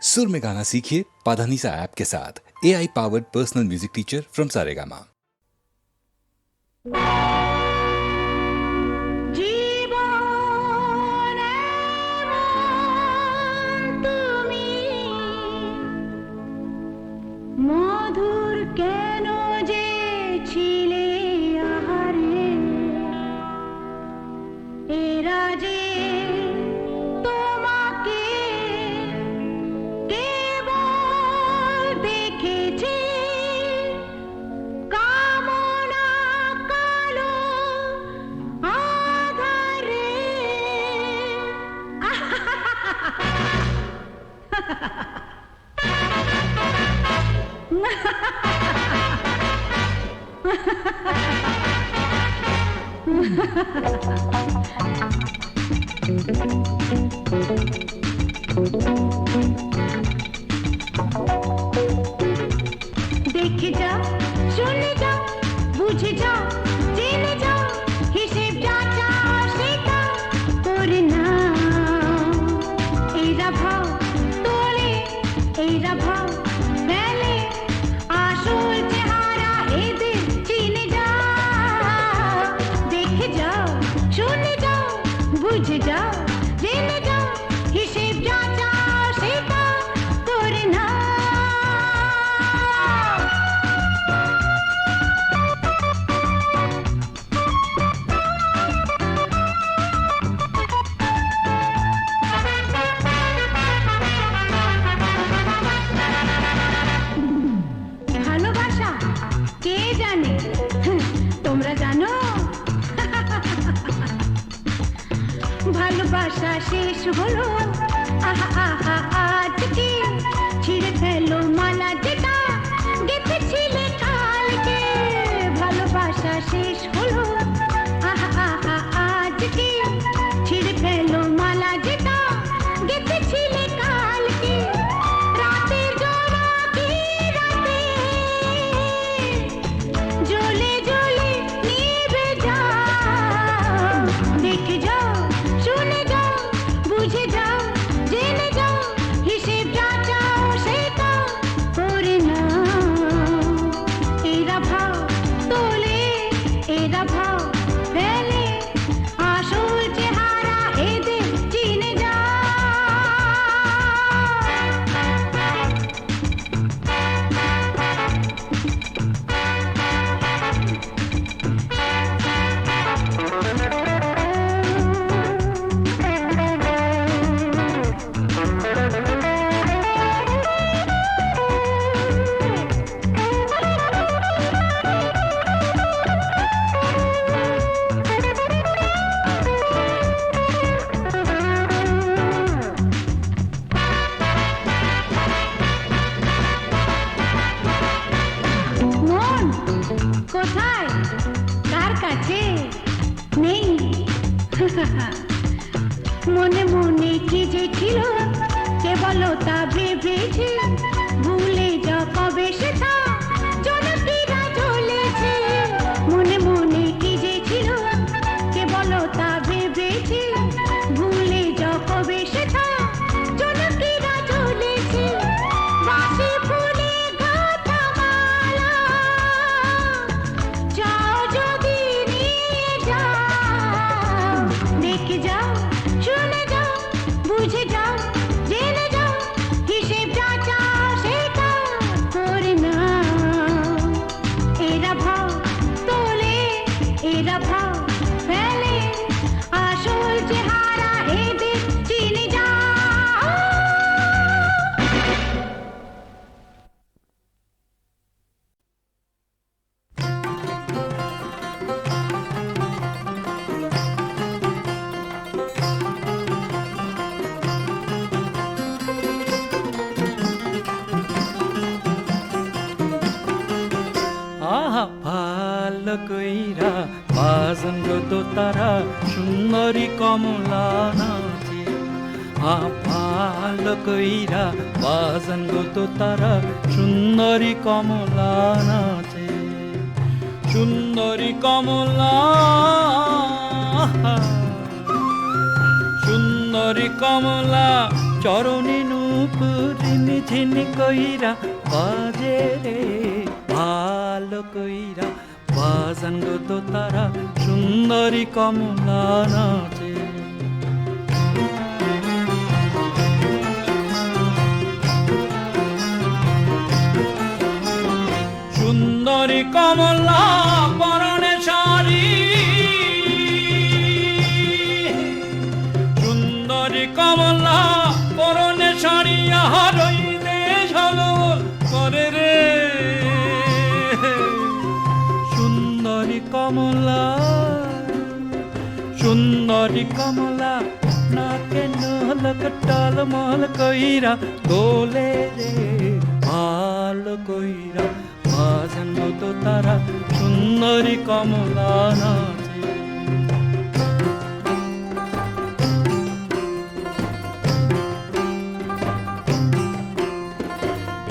सुर में गाना सीखिए पाधानीसा ऐप के साथ। AI powered personal music teacher from Saregama. মধুর কেন যে ছিলে আহারে এরা যে তোমাকে কেবল দেখেছে কামনা কালো আধারে দেখে যা শুনে যা বুঝে যা জেনে যা হিসেব যা চা সেটা করে না এরা ভাব তোলে এরা ভাব ফেলে আসল চেহারা এদের চিনে যা দেখে যাও শুনে যাও বুঝে যাও জেনে যাও হিসেব যা চা সেটা করে না ভালোবাসা কে জানে তোমরা জানো ভালোবাসা শেষ হলো আহা আহা আজকে ছিঁড়ে ফেলো মালা যেটা গেঁথেছিলে কালকে ভালোবাসা শেষ হলো আহা আহা আজকে ছিঁড়ে ফেলো মালা যেটা গেঁথেছিলে কালকে রাতের জোনাকি রাতে জ্বলে জ্বলে নিভে যাও দেখে যাও শুনে যাও বুঝে যাও জেনে যাও হিসেব যা চাও সেটা করে না এরা ভাব তোলে এরা ভাব ফেলে আসল চেহারা এদের চিনে যাও মন কোথায় কার কাছে নেই মনে মনে কি যে ছিল কে বলো তা ভেবেছে ভুলে যা কবে সেটা জনপ্রিয়তা চলেছে মনে মনে কি যে ছিল কে বলো তা ভেবেছে ভুলে যা কবে সেটা জনপ্রিয়তা চলেছে বাসি ফুলে গাঁথা মালা যাও যদি নিয়ে যাও দেখে যাও শুনে যাও বুঝে যাও জেনে যাও হিসেব যা চাও সেটা করে না এরা ভাব তোলে এরা ভাব ফেলে আসল চেহারা এদের চিনে যাও আহা ভালো কইরা বাজন গো তারা সুন্দরী কমলা নাচে ভালো কইরা বাজন গো তারা সুন্দরী কমলা নাচে সুন্দরী কমলা সুন্দরী কমলা চরণে নূপুর ঝিন কইরা বাজে রে ভালো কইরা বাজান গো তো তারা সুন্দরী কমলা নাচে সুন্দরী কমলা পরনে শাড়ি সুন্দরী কমলা পরনে শাড়ি আহার দেশ হলো করে রে সুন্দরী কমলা সুন্দরী কমলা নাকে নলক টলমল কইরা দোলে রে ভালো কইরা বাজান গো তো তারা সুন্দরী কমলা নাচে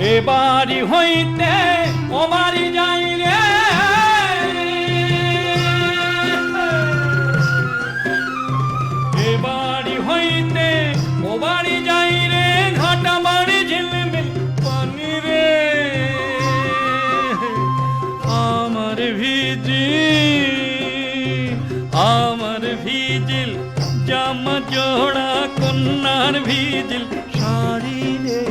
এ বাড়ি হইতে ও বাড়ি যাই রে এ বাড়ি হইতে ও বাড়ি যাই রে ঘাটা বাড়ি ঝিলমিল পানি রে আমার ভিজিল জামা জোড়া কন্যার ভিজিল শাড়ি রে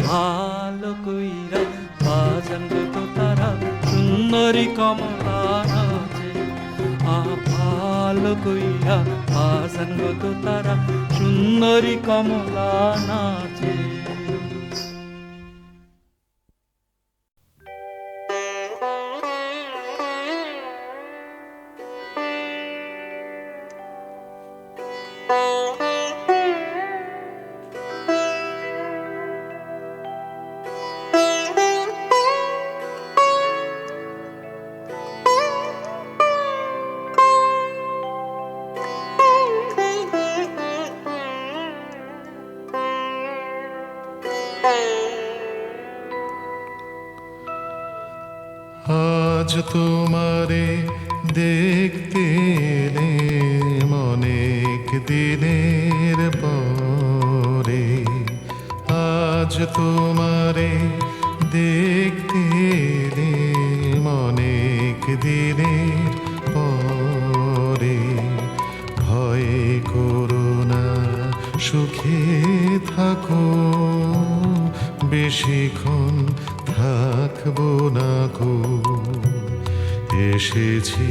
ভালো কইরা বাজান গো তো তারা সুন্দরী কমলা নাচে ভালো কইরা বাজান গো তো তারা সুন্দরী কমলা নাচে আজ তোমারে দেখতে এলাম অনেক দিনের পরে আজ তোমারে দেখতে এলাম অনেক দিনের পরে ভয় করো না সুখে থাকো বেশিক্ষণ থাকবো না গো এসেছি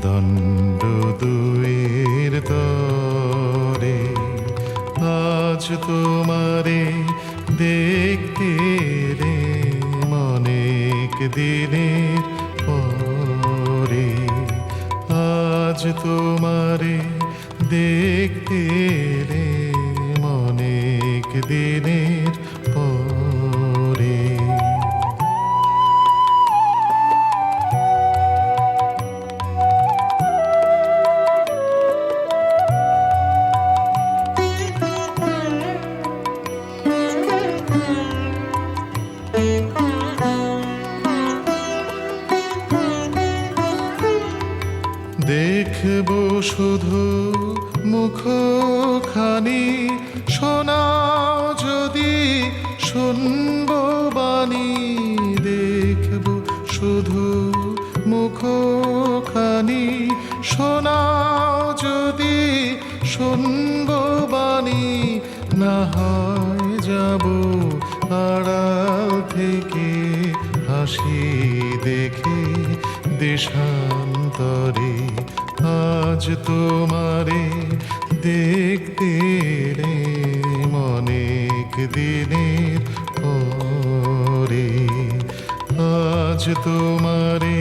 দণ্ড দুয়ের তরে আজ তোমারে দেখতে রে অনেক দিনের পরে আজ তোমারে দেখতে রে অনেক দিনের পরে দেখবো শুধু মুখখানি শোনাও যদি শুনবো বাণী দেখবো শুধু মুখখানি শোনাও যদি শুনবো বাণী না হয় যাবো আড়াল থেকে হাসি দেখে দেশান্তরে আজ তোমারে দেখতে রে অনেক দিনের পরে আজ তোমারে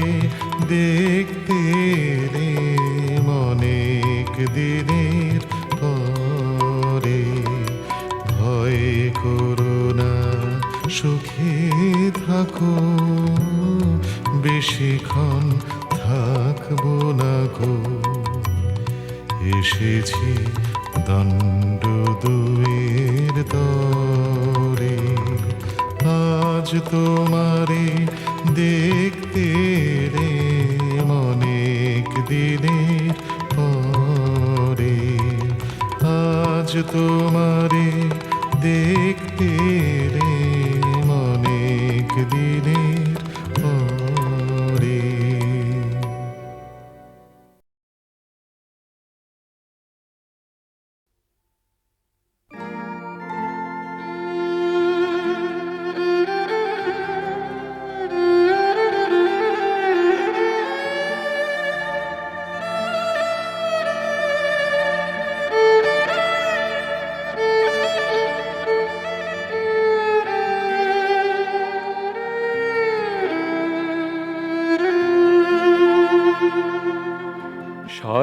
দেখতে রে অনেক দিনের পরে ভয় করো না সুখে থাকো বেশিক্ষণ থাকবো না গো এসেছি দণ্ড দুয়ের তরে আজ তোমারে দেখতে রে অনেক দিনের পরে আজ তোমারে দেখতে রে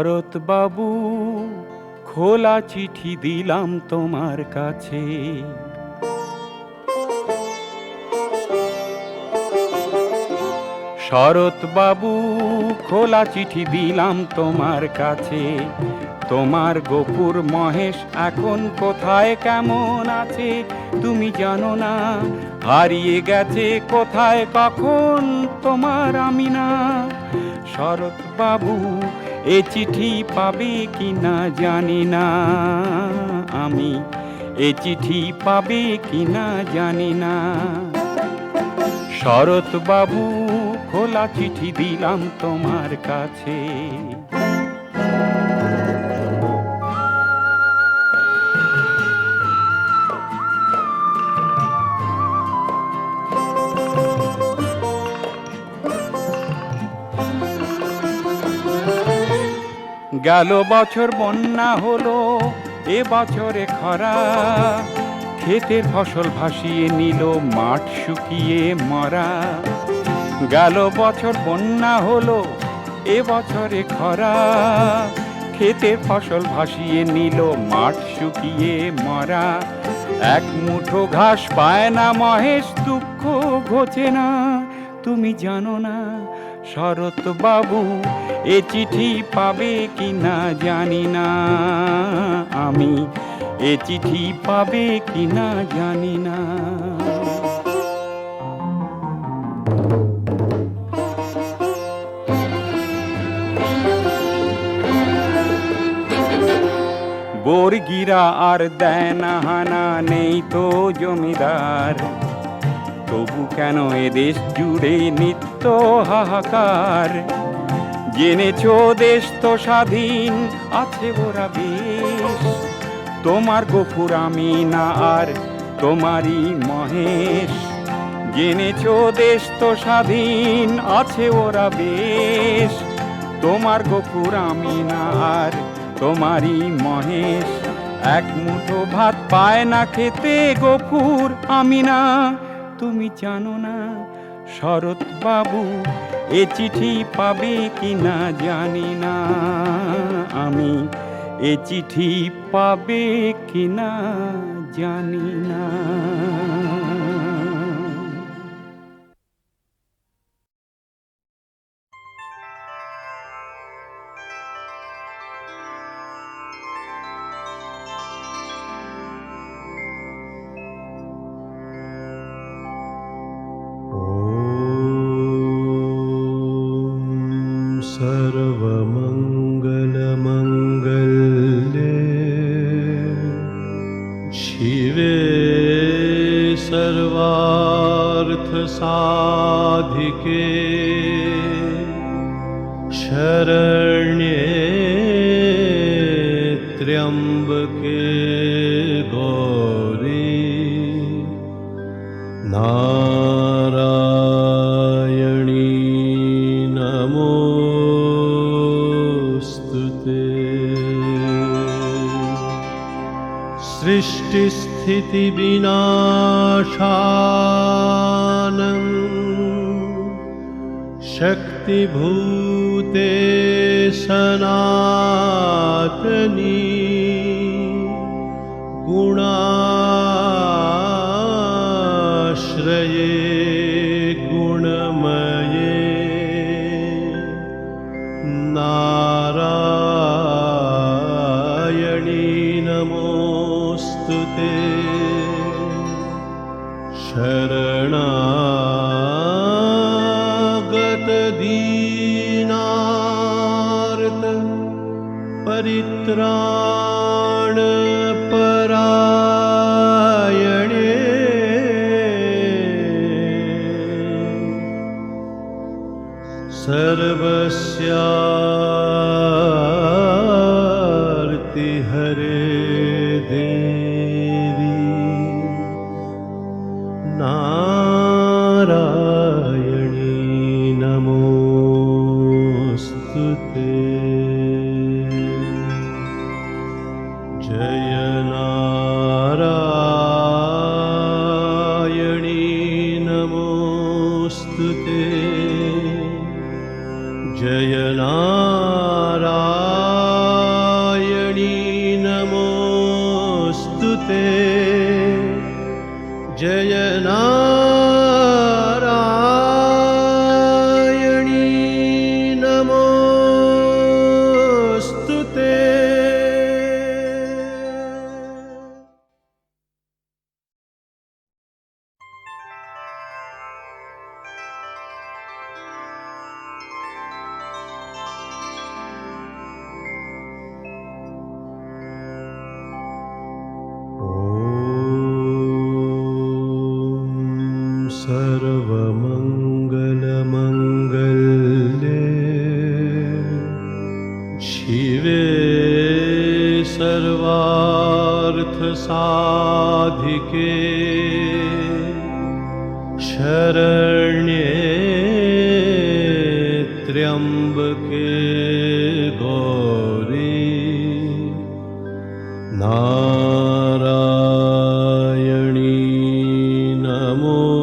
শরৎ বাবু, খোলা চিঠি দিলাম তোমার কাছে। শরৎ বাবু, খোলা চিঠি দিলাম তোমার কাছে। তোমার গফুর মহেশ এখন কোথায় কেমন আছে তুমি জানো না। হারিয়ে গেছে কোথায় কখন তোমার আমিনা। শরৎ বাবু, এ চিঠি পাবে কিনা জানি না আমি, এ চিঠি পাবে কিনা জানি না। শরৎ বাবু, খোলা চিঠি দিলাম তোমার কাছে। গেল বছর বন্যা হলো, এ বছরে খরা। ক্ষেতের ফসল ভাসিয়ে নিল, মাঠ শুকিয়ে মরা। গেল বছর বন্যা হলো, এ বছরে খরা। ক্ষেতের ফসল ভাসিয়ে নিল, মাঠ শুকিয়ে মরা। এক মুঠো ঘাস পায় না মহেশ, দুঃখ ঘোচে না তুমি জানো না। শরৎ বাবু, এ চিঠি পাবে কিনা জানি না আমি, এ চিঠি পাবে কিনা জানি না। বর্গিরা আর দেয় না হানা, নেই তো জমিদার। তবু কেন এ দেশ জুড়ে নিত্য হাহাকার। জেনেছো দেশ তো স্বাধীন আছে ওরা বেশ। তোমার গফুর আমি না আর তোমারই মহেশ। জেনেছো দেশ তো স্বাধীন আছে ওরা বেশ। তোমার গফুর আমি না আর তোমারই মহেশ। এক মুঠো ভাত পায় না খেতে গফুর আমি না তুমি জানো না। শরৎ বাবু, এ চিঠি পাবে কিনা জানি না আমি, এ চিঠি পাবে কিনা জানি না। सर्वमङ्गलमङ्गल्ये शिवे सर्वार्थसाधिके शरण्ये त्र्यम्बके गौरी नारायणी नमोस्तुते। सृष्टिस्थितिविनाशानं शक्तिभूते सनातनी गुणाश्रये गुणमये नारायणी नमोस्तुते। शरणागत दीनार्त परित्राण परायणे सर्वस्यार्ति हरे देवी नारायणी नमोस्तुते। जय नारायणी नमोस्तुते। जय नारायणी जय नारायणी नमोस्तुते। सर्वमङ्गलमङ्गल्ये शिवे सर्वार्थसाधिके शरण्ये त्र्यम्बके गौरी नारायणी नमोस्तुते।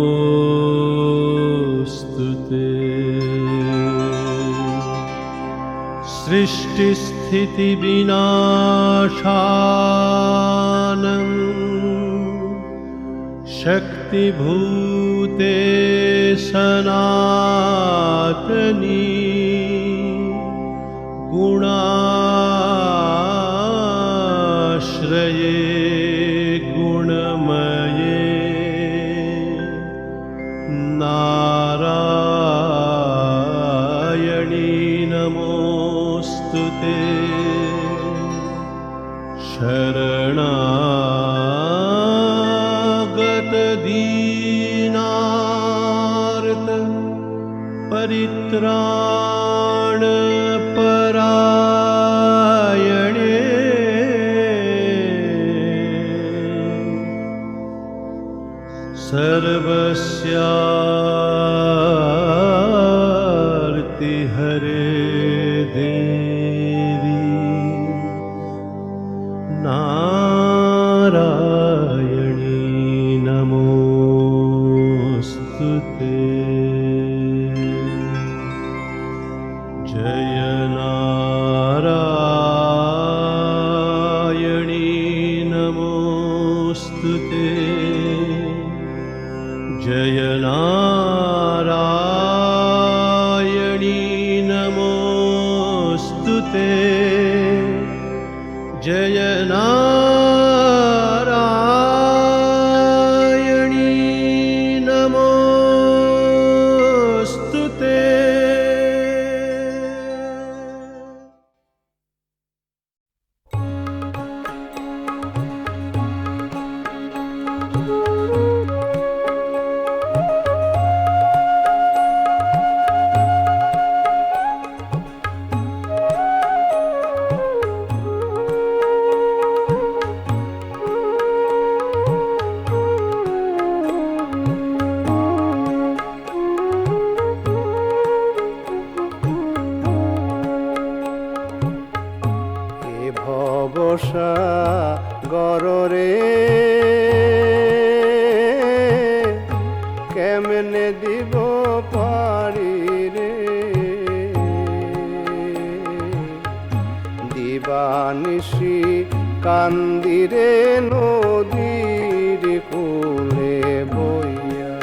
सृष्टिस्थितिविनाशानं शक्तिभूते सनातनी गुणाश्रये गुणमये नारायणी नमोस्तुते। शरणागत दीनार्त परित्राण परायणे सर्वस्यार्ति हरे देवी नारायणी नमोस्तुते। जय नारायणी नमोस्तुते। जय नारायणी नमोस्तुते। जय नारायणी नमोस्तुते। গররে কেমনে দিব পারি রে দিবানিশি কান্দিরে নদীর কূলে বইয়া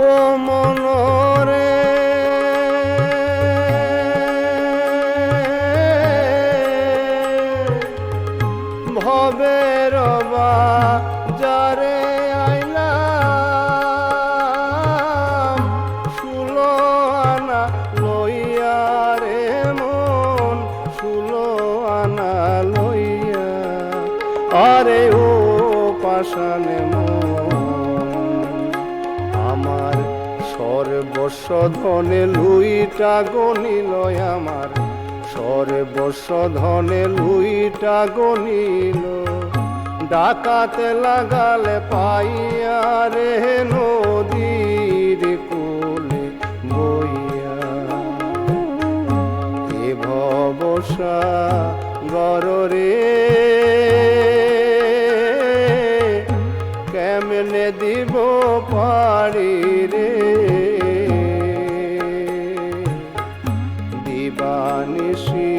ও মনরে ভবের বাজারে আইলাম 16 আনা লইয়া রে মন 16 আনা লইয়া আরে ও পাশানে আমার সর্বস্ব ধনে লুইটা গনিল আমার সর্বস্ব ধনে লুইটা গনিল ডাকাতে লাগালে পাইয়া রে নদীর কূলে বইয়া এ ভবসা গররে কেমনে দিব পারি রে দিবানিশি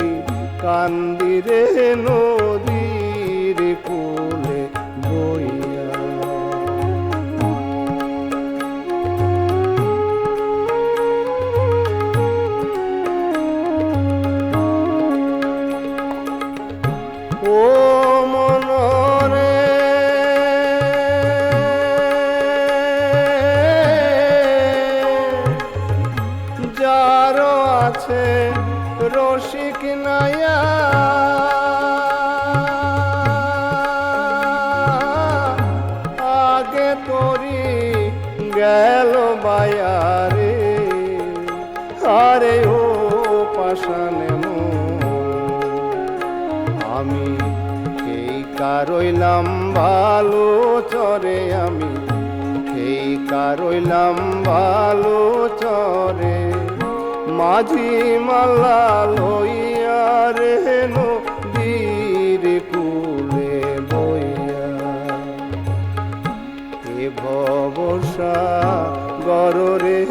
কান্দিরে নদীর কূলে বইয়া। ও মনরে যার আছে রসিক নায়া আগে তোরি গেল বায়ারে আরে ও পাশানে আমি এই কারইলাম ভালো চরে আমি এই কারইলাম ভালো চরে মাঝি মাল্লা লইয়া রে নদীর কূলে বইয়া। এ ভবসা গরে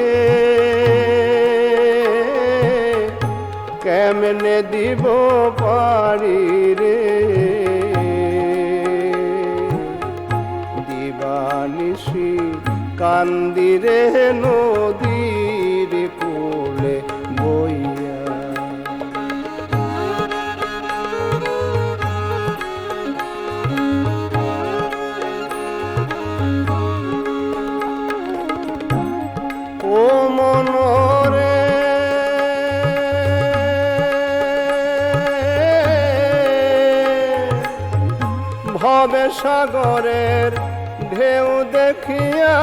কেমনে দিব পারি রে দিবানিশি কান্দিরে নদীর কূলে বইয়া। ও মনরে ভবে সাগরের ঢেউ দেখিয়া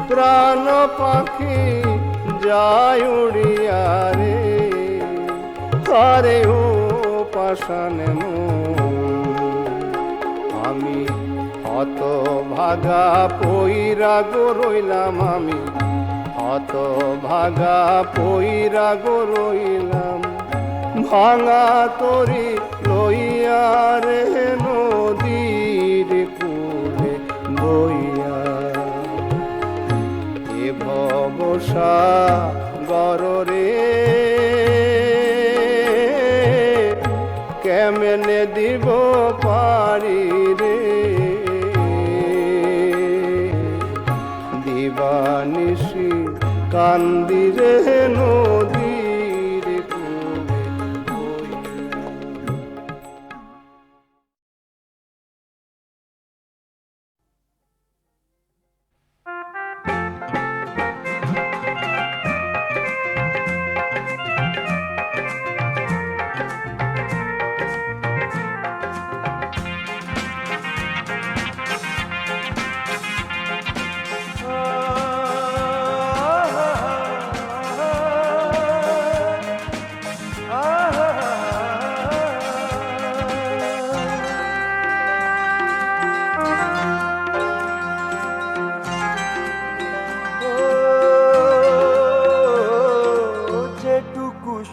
প্রাণ পাখি যায় উড়িয়া রে আরে ও পাশানে আমি হত ভাগা পইরা গো রইলাম আমি হত ভাগা পইরা গো রইলাম ভাঙা তরি লইয়া রে নদীর কূলে বইয়া। এ ভবসা গরে কেমনে দিব পারি রে দিবানিশি কান্দিরে নদীর কূলে বইয়া।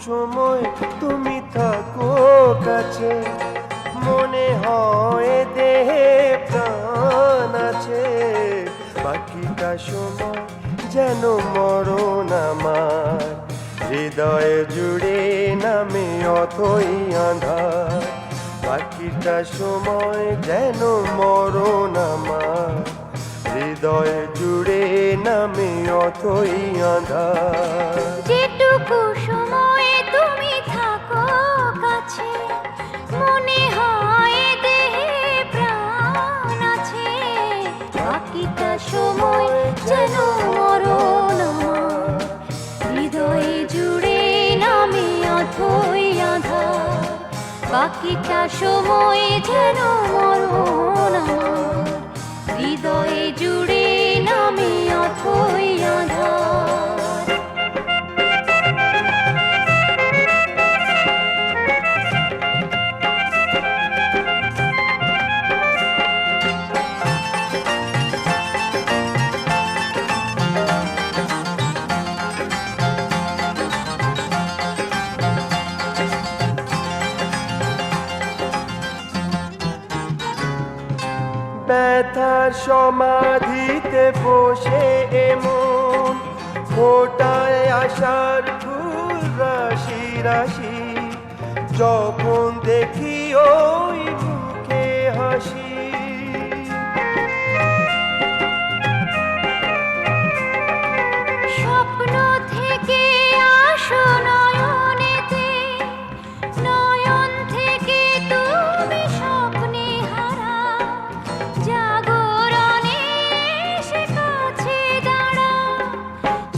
সময় তুমি থাকো কাছে মনে হয় দেহে প্রাণ আছে বাকিটা সময় যেন মরণ আমার হৃদয়ে জুড়ে নামে অথই আঁধার বাকিটা সময় যেন মরণ আমার হৃদয়ে জুড়ে নামে অথই আঁধার যেটুকু সময় তুমি থাকো কাছে মনে হয় দেহে প্রাণ আছে বাকিটা সময় যেন মরণ আমার হৃদয়ে জুড়ে নামে অথই আঁধার বাকিটা সময় যেন মরণ আমার হৃদয়ে জুড়ে নামে অথই আঁধার। ব্যথার সমাধিতে বসে এমন ফোটায় আশার ফুল রাশি রাশি, যখন দেখি ওই মুখে হাসি। স্বপ্ন থেকে আসো নয়নেতে, নয়ন থেকে তুমি স্বপ্নে হারা, জাগরণে এসে কাছে দাঁড়াও,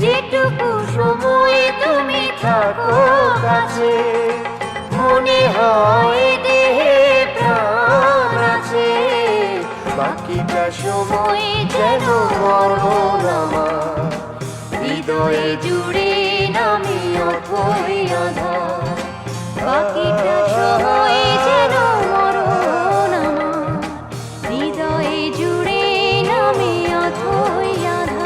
যেটুকু সময় তুমি থাকো কাছে, মনে হয় দেহে প্রাণ আছে, বাকিটা সময় যেন মরণ আমার, হৃদয়ে জুড়ে নামি অথই আধার, বাকিটা সময় যেন মরণ আমার, হৃদয়ে জুড়ে নামি অথই আধার।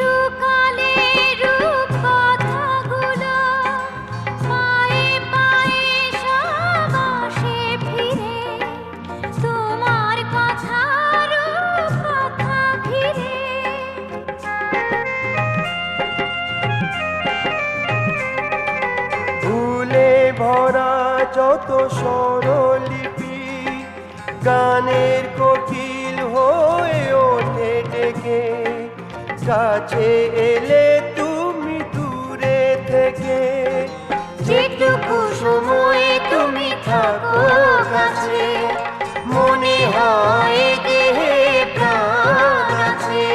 শিশুকালের রূপকথাগুলো পায়ে পায়ে সব আসে ফিরে, তোমার কথা রূপকথা ঘিরে। ভুলে ভরা যত স্বরলিপি, গানের কোকিল হয়ে ওঠে ডেকে, কাছে এলে তুমি দূরে থেকে, যেটুকু সময় তুমি থাকো কাছে, মনে হয় দেহে প্রাণ আছে,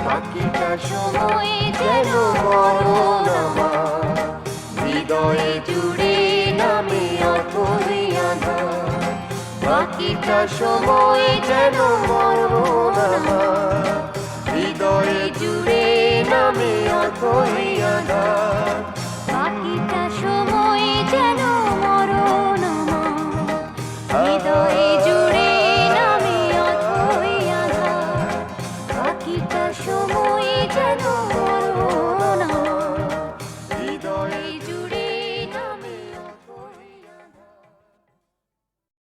বাকিটা সময় যেন মরণ আমার, হৃদয়ে জুড়ে নামে অথই আধার, বাকিটা সময় যেন মরণ আমার, হৃদয়ে জুড়ে নামে অথই আধার, বাকিটা সময় যেন মরণ আমার, হৃদয়ে জুড়ে নামে অথই আধার, বাকিটা সময় যেন